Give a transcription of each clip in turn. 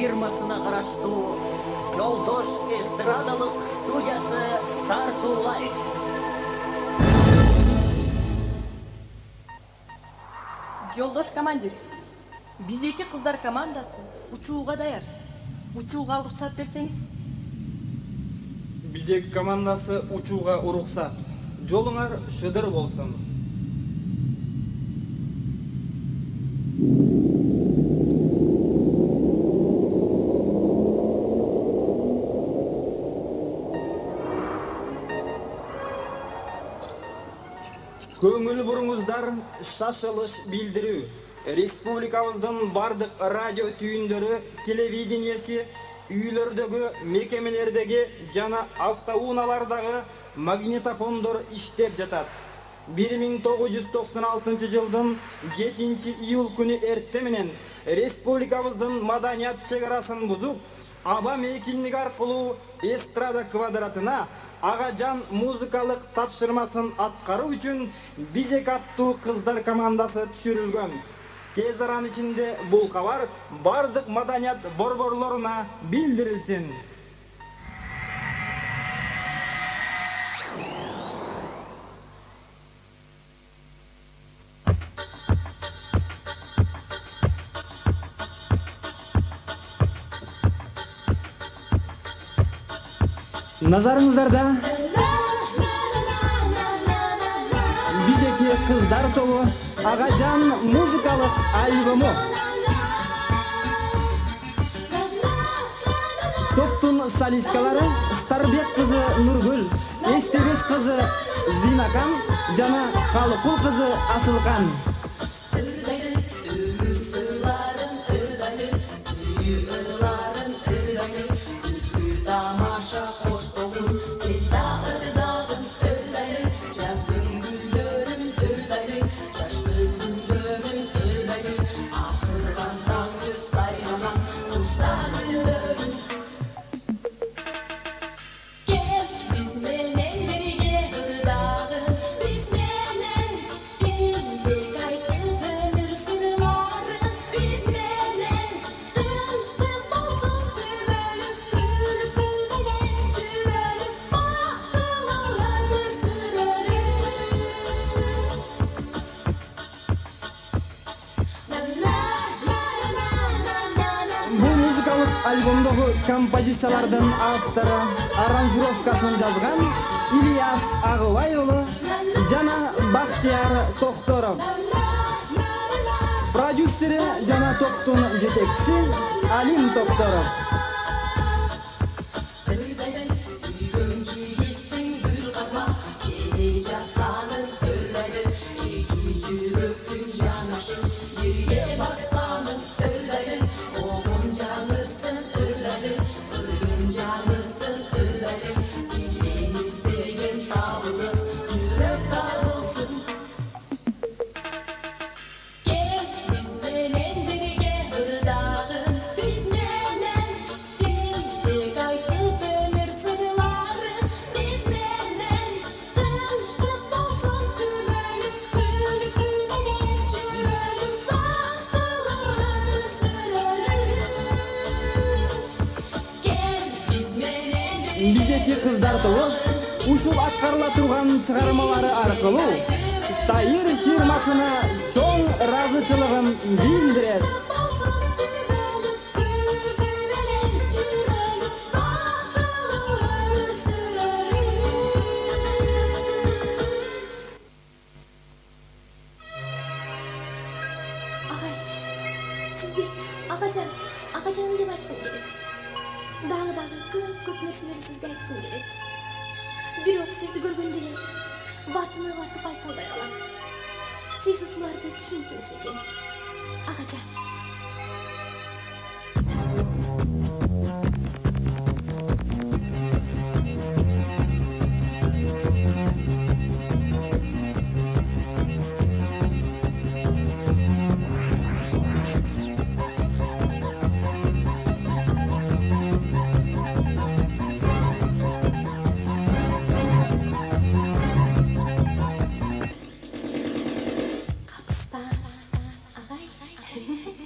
фирмасына караштуу Жолдош эстрадалык студиясы тартуулайт. Жолдош командир, биз эки кыздар командасы учууга даяр. Учууга уруксат берсеңиз. Биз эки командасы учууга уруксат. Жолуңар шыдыр болсун. Көңүл буруңуздар, шашылыш билдирүү. Республикабыздын бардык радио түйүндөрү, телевидениеси, үйлөрдөгү, мекемелердеги жана автоунаалардагы магнитофондор иштеп жатат. 1996 жылдын 7 июл күнү эрте менен республикабыздын маданият чегарасын бузуп, аба мейкиндиги аркылуу эстрада квадратына Агажан музыкалык тапшырмасын аткаруу үчүн Бизек аттуу кыздар командасы түшүрүлгөн. Тез аран ичинде бул кабар бардык маданият борборлоруна билдирилсин. Назарыңыздарда Бизеки кыздар тобу Агажан музыкалык альбому. Топтун солисткалары Старбек кызы Нургүл, Эстебес кызы Зинакан жана Калыкул кызы Асылкан. Альбомдогу композициялардын автору, аранжировкасын жазган Ильяс Агыбай уулу жана Бактияр Токторов. Продюсери жана топтун жетекчиси Алим Токторов. Бизеки кыздар тобу ушул аткарыла турган чыгармалары аркылуу Таир фирмасына чоң ыраазычылыгын билдирет. Агай, сизди Агажаным деп айткым келет. Дагы көп нерселерди сизге айткым келет. Бирок сизди көргөндө эле батыны батып айта албай калам. Сиз ушуларды түшүнсөңүз экен, Агажан. Agay.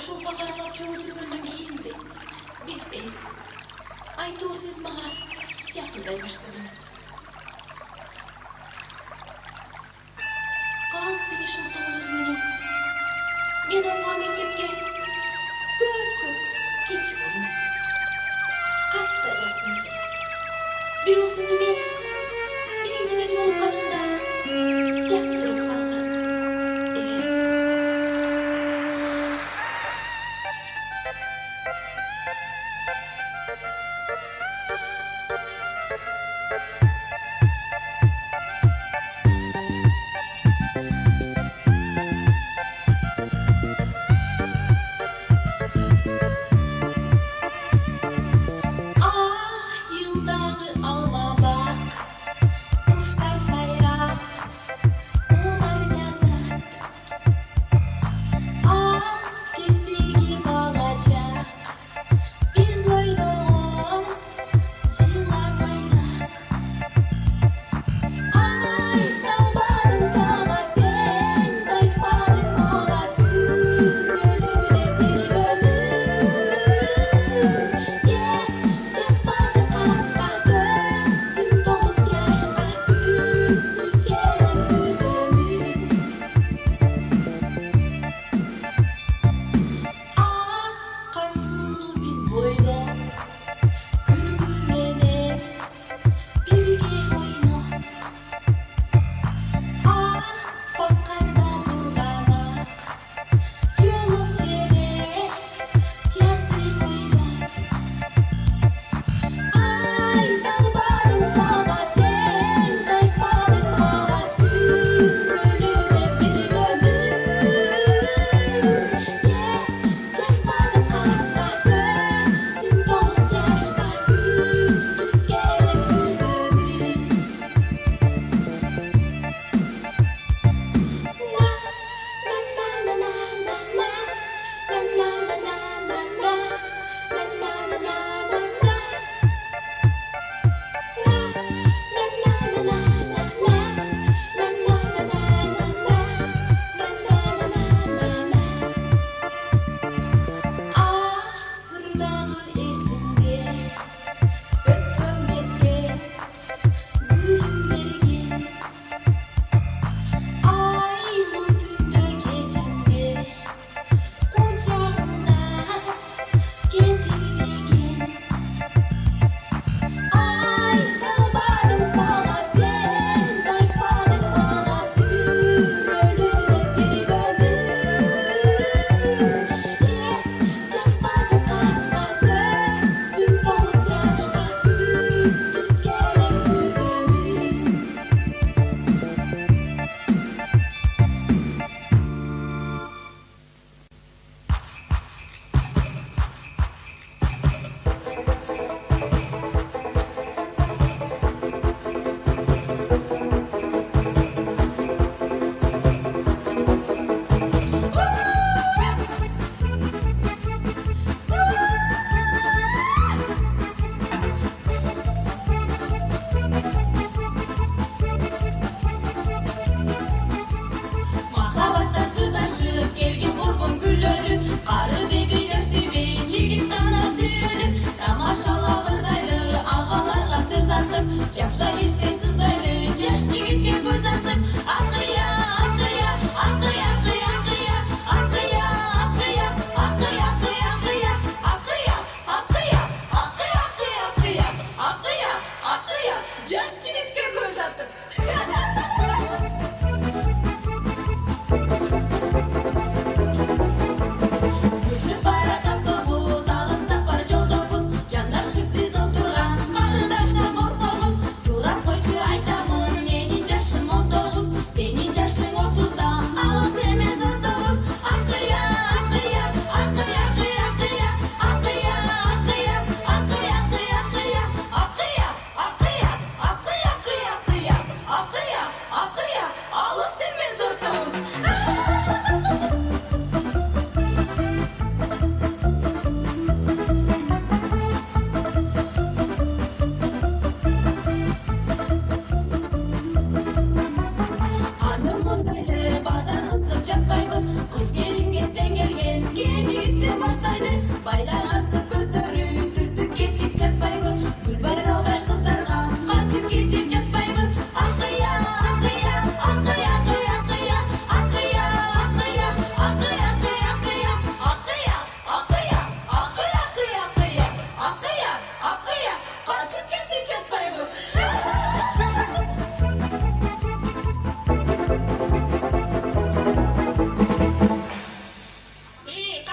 ошол багарлап чогуу жүргөндөн кийинби? Билбейм. Айтор сиз мага жакындай баштадыңыз. Калп билишин тоолор менен мен окуган мектепке көп кеч болуңуз. Катта жаздыңыз. Бирок сизди мен биринчи жолукканымда жактырып калган. Yıldagı alma bak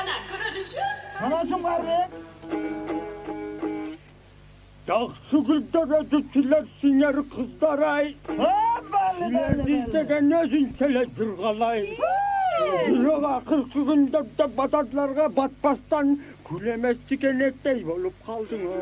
Ana көрөлүчү? Anasın kardeş. Жақсы күлдер өтүчүлөр сиңер кыздар ай. Силерди издеген өзүнчө эле жыргалай. Бирок акыркы күндөрдө бататларга батпастан күлеместик энектей болуп калдыңар.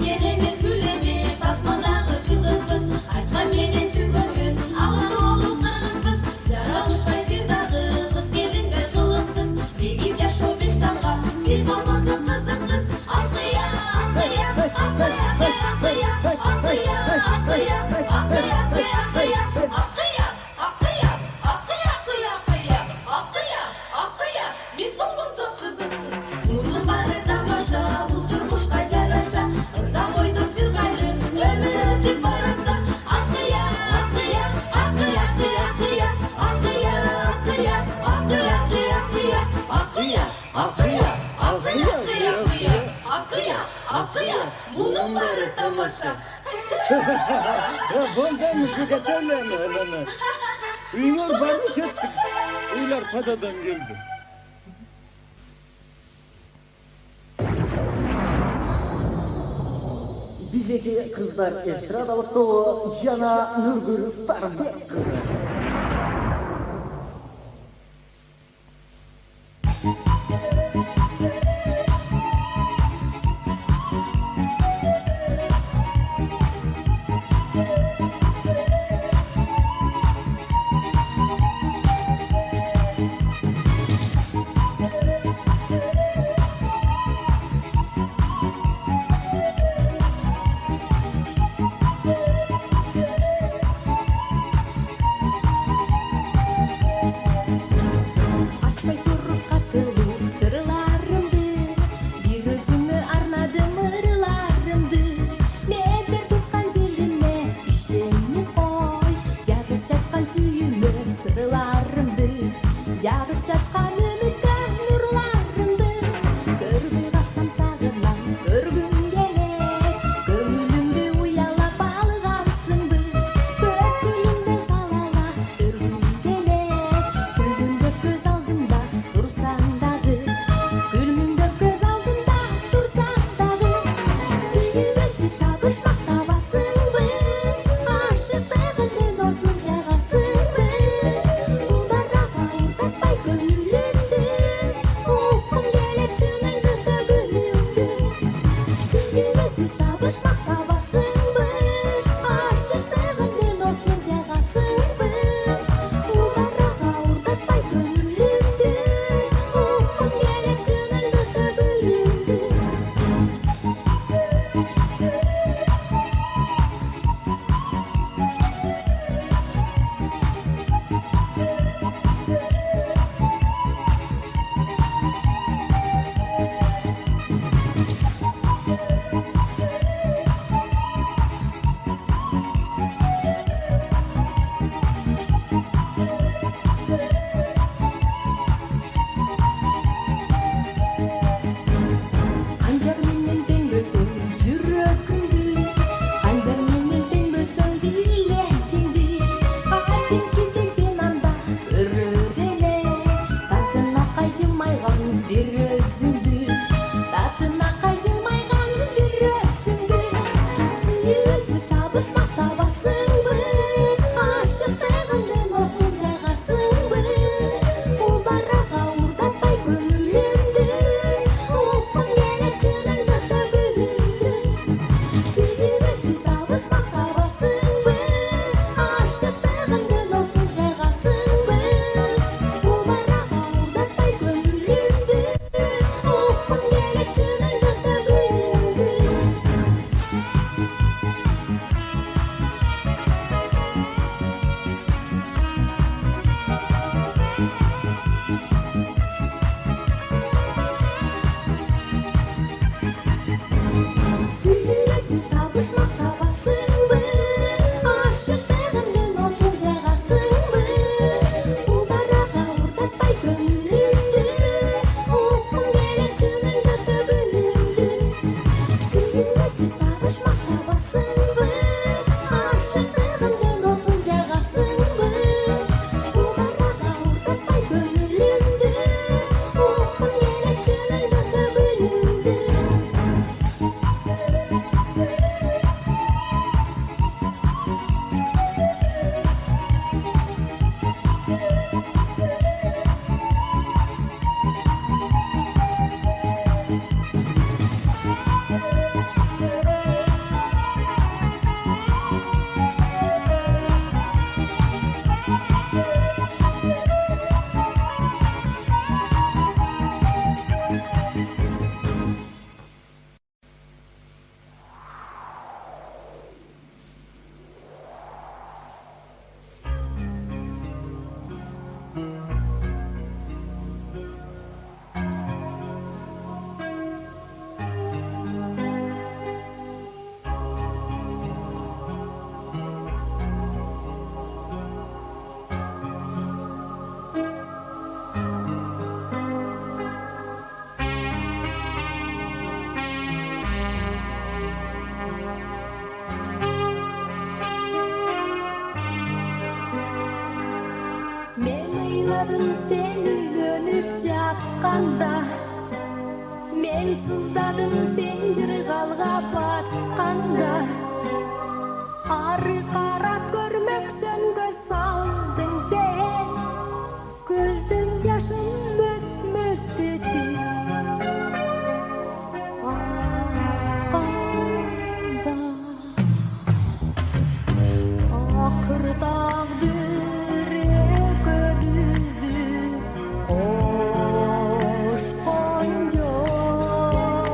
Yenemiz gülemiz, asmandağı çılgızbız. Aytkan menen tügönbüz, alan oğlu kırgızbız. Yaralışay bir dağı, kız gelinler kılıksız. Degin yaşo beş damga, biz olmasın kızıksız. Akıya, akıya, akıya, akıya, akıya, akıya, akıya, akıya, akıya, akıya, akıya, akıya, akıya, akıya, akıya. Biz olmasın kızıksız. Bunun barı tamaşa, buldurmuşka yaraşa. Irdan koydum çırgaylı, ömür ötüp barasa. Akıya, akıya, akıya, akıya, akıya, akıya, akıya, akıya, akıya, akıya, akıya, akıya, akıya, akıya, akıya, akıya. Bunun barı tamaşa. Bundan müzik eterleme hemen. Uyuyor varmış ettik. Uylar kadadan geldi. Bizdeki kızlar estradalıkta o Jana Nurgül Starbek kızı. Açmay turup katılıp sırlarımdı. Bir özümü arnadım ırlarımdı. Meder tutkan dilime işini koy. Yağış saçkan süyüme sırlarımdı. Yağış saçkan ümitke nurlarımdı. Görgü kalsam sağırlan görgüm gerek. Gönlümde uyala balgansındı. Gökülümde salala örgüm gerek. Gülümde göz aldımda dursan dağı. Gülümde göz aldımda dursan dağı. Süyüveci tabışmakta basındı. Aşık dağından otun yağasındı. Umarrağa urdatpay gönlümdü. Okum gelečinin göte gönlümdü. Süyüveci tabışmakta basındı. Aşık dağından otun yağasındı. Umarrağa urdatpay gönlümdü. Okum gelečinin göte gönlümdü. Kanjar menen teң бөлсөң жүрөгүңдү. Канjar мenen тең бөлсөң билегиңди. Катим кирден сен анда көрөр эле. Татына кайжымайган бир өзүңдү. Татына кайжымайган бир өзүңдү. Сүйүүсү табышмакта басыңбы. Ашыктыгыңдын отун жагасыңбы. Убарага урдатпай көңүлүмдү. Okum gelečinin göte gönlümdü. Süyüveci tabışmakta basınbı. Aşıktığından otun jağasınbı. Ubarağa urdatpay gönlümdü. Okum gelečinin göte gönlümdü. sızladın sen ülönüp jatkanda, men sızdadım sen jırgalga batkanda. Arı karap görmöksön göz saldın sen, gözdün yaşın möt möt etti. Akanda akır taqdire gödüzdü, koşkon jok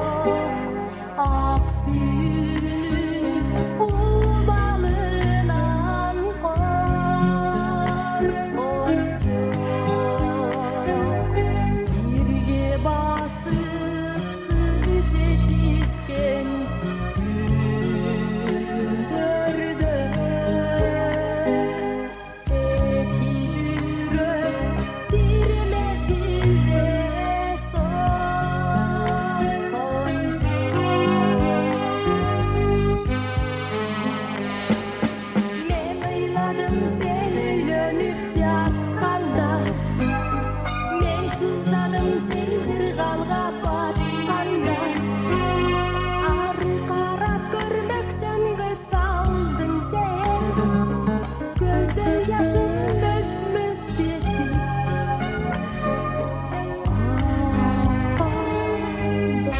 ak suyunun ubalından korkon jok. Birge basıp sıcı çişken gündörde, iki yürek bir mezgilde solkon jok. Men ıyladım sen ülönüp jatkanda, men sızdadım sen jırgalga batkanda. Arı karap görmöksön göz saldın sen, gözdün yaşın möt möt etti. Akanda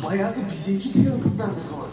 Bayağı bizdeki diyor kızlardı var.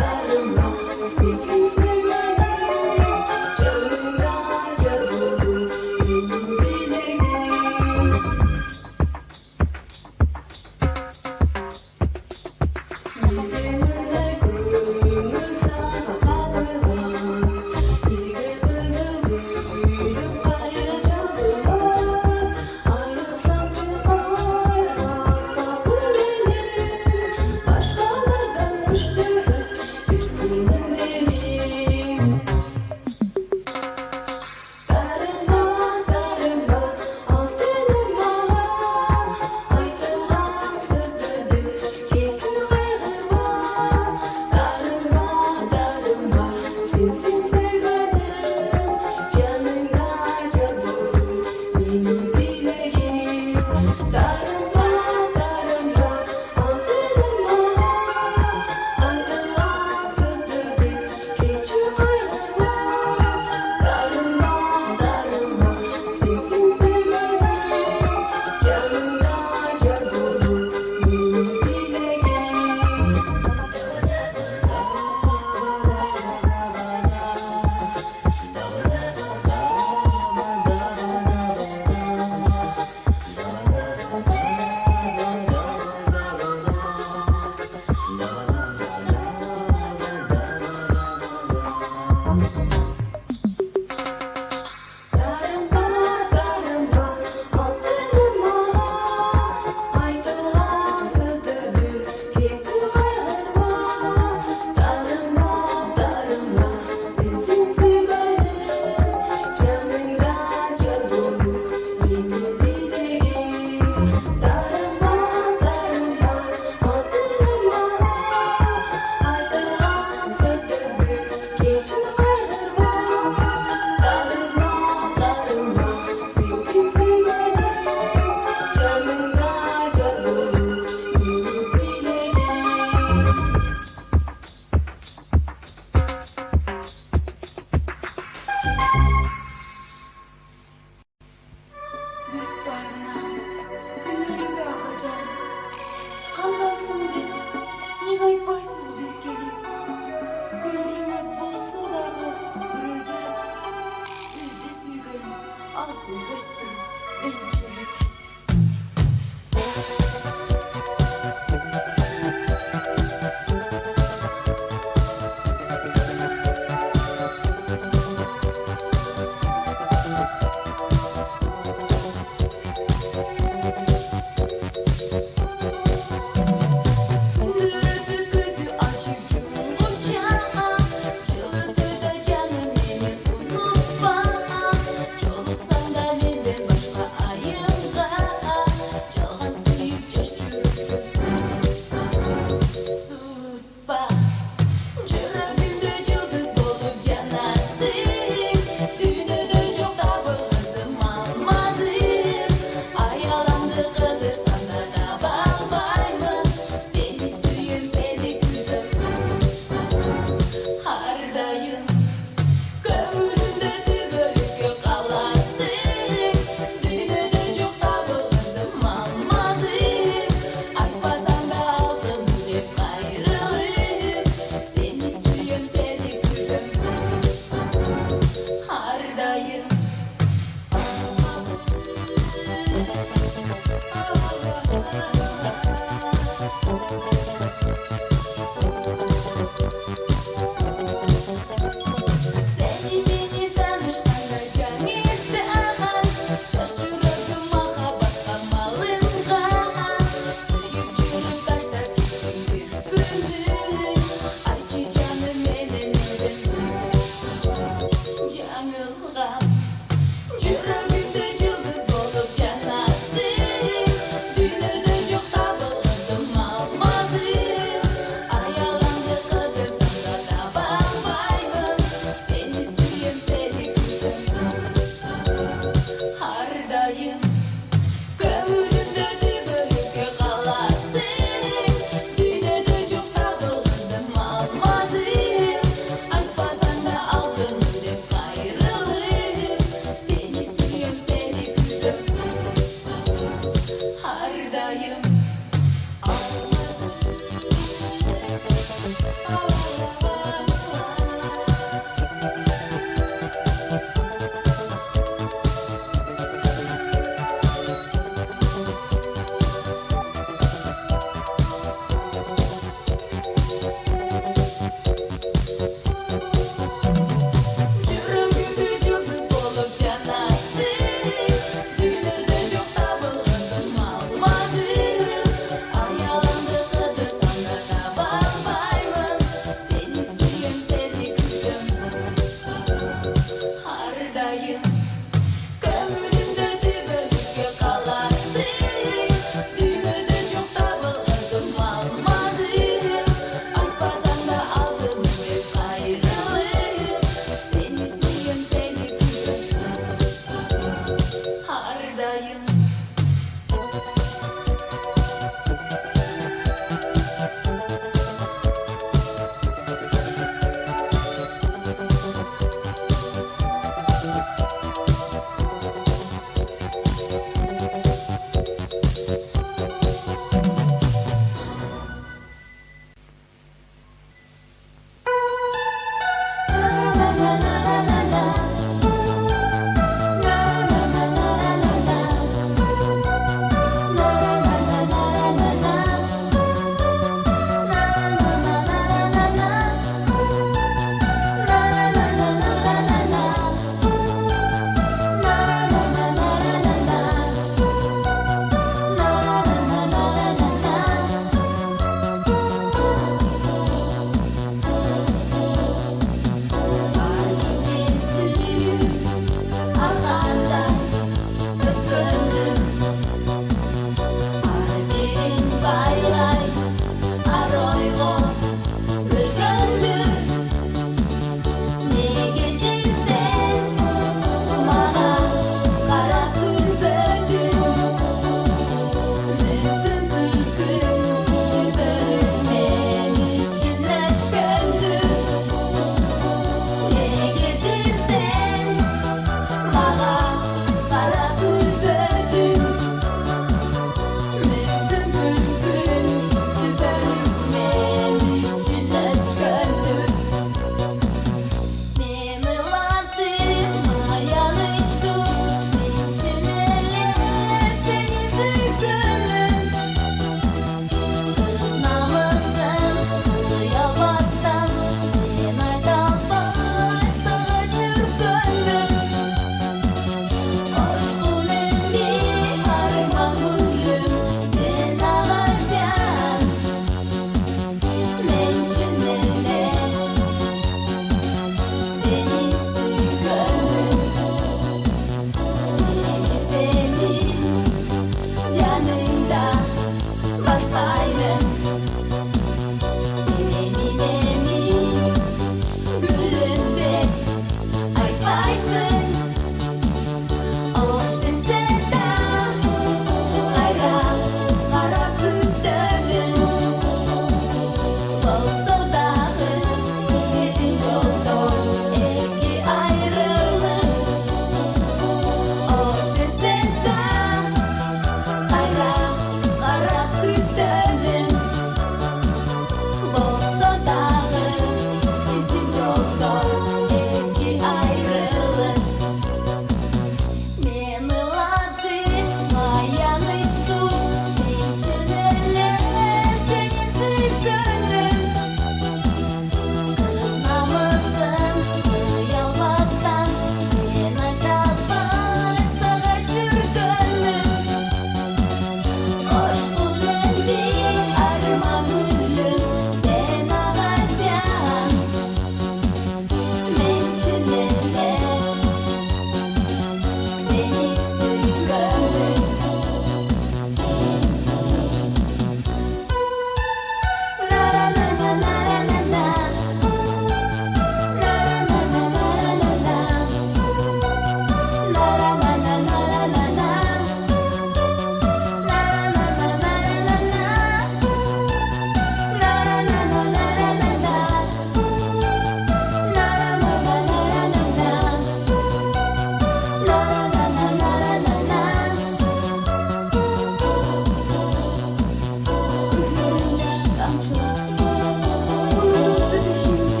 Unutup ötüşümdü.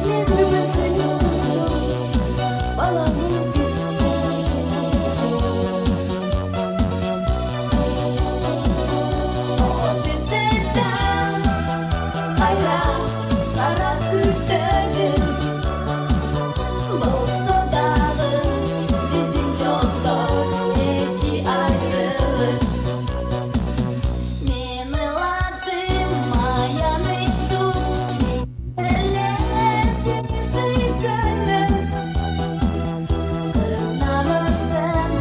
Men bugün seni unuttum. Balalı bir işim. Hasretten kara kara güzelim bolsa dağı bizim yollar iki ayrılış. Men ıladım mayan içtim ellersiz gönlüm. Kız namazsan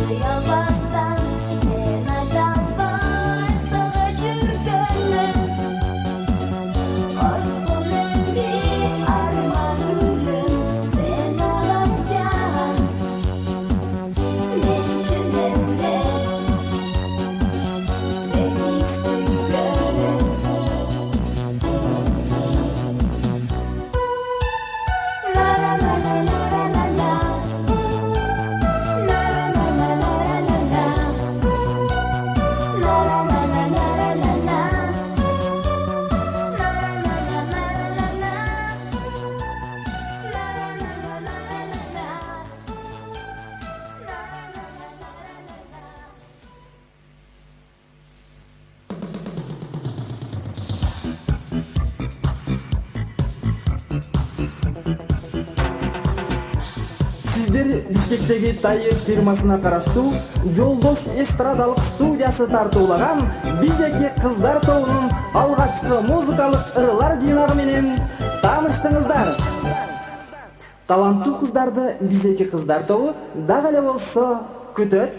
kıyamazsan men aydan var sağacır gönlüm. Aşkın emri arman gülüm sen alacaksın. Men çilemle seni seviyorum. La la la la la la la. La la la la la la la. La la la la la la la. La la la la la la la. La la la la la la la. Сиздер Бишкектеги Тайыр фирмасына караштуу Жолдош эстрадалык студиясы тартуулаган Бизеки кыздар тобунун алгачкы музыкалык ырылар жыйнагы менен тааныштыңыздар. Таланттуу кыздарды Бизеки кыздар тобу дагы эле болсо күтөт.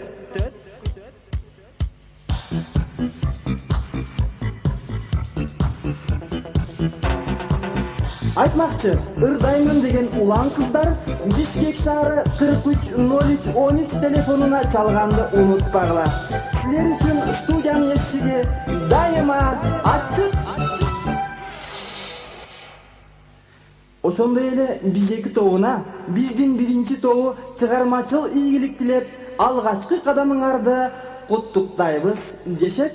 Айтмакчы, ырдаймын деген улан кыздар Бишкек шаары 430313 телефонуна чалганды унутпагыла. Силер үчүн студиянын эшиги дайыма ачык. Ошондой эле Бизеки тобуна биздин биринчи тобу чыгармачыл ийгилик тилеп, алгачкы кадамыңарды куттуктайбыз дешет.